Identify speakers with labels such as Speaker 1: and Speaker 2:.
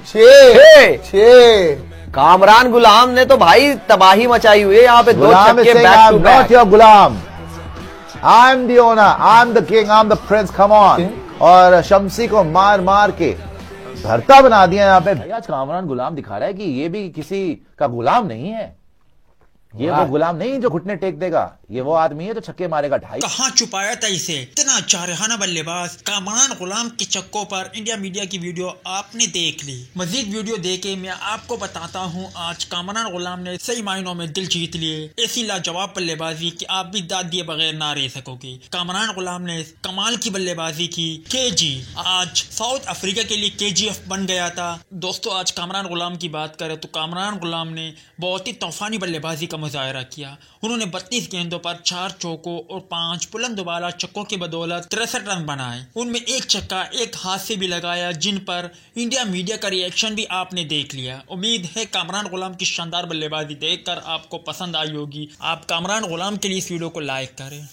Speaker 1: छह।
Speaker 2: कामरान गुलाम ने तो भाई तबाही मचाई हुई है यहाँ पे। 2 छक्के back to back.
Speaker 1: Not your गुलाम, I am the owner, I am the king, I am the prince, come on. और शम्सी को मार मार के भरता बना दिया यहाँ पे। आज कामरान गुलाम दिखा रहा है कि ये भी किसी का गुलाम नहीं है। ये वो गुलाम नहीं जो घुटने टेक देगा, ये वो आदमी है जो छक्के मारेगा 2.5।
Speaker 3: कहाँ छुपाया था इसे इतना चारहाना बल्लेबाज कामरान गुलाम के छक्कों पर। इंडिया मीडिया की वीडियो आपने देख ली। मजीद वीडियो देके मैं आपको बताता हूँ आज कामरान गुलाम ने सही मायनों में दिल जीत लिए। ऐसी लाजवाब बल्लेबाजी कि आप भी दाद दिए बगैर ना रह सकोगे। कामरान गुलाम ने कमाल की बल्लेबाजी की। केजी आज साउथ अफ्रीका के लिए KGF बन गया था। दोस्तों आज कामरान गुलाम की बात करें तो कामरान गुलाम ने बहुत ही तूफानी बल्लेबाजी का मुजाहरा किया। उन्होंने 32 गेंदों पर 4 चौकों और 5 बुलंद वाला छक्कों की बदौलत 63 रन बनाए। उनमें एक छक्का एक हाथ से भी लगाया, जिन पर इंडिया मीडिया का रिएक्शन भी आपने देख लिया। उम्मीद है कामरान गुलाम की शानदार बल्लेबाजी देखकर आपको पसंद आई होगी। आप कामरान गुलाम के लिए इस वीडियो को लाइक करें।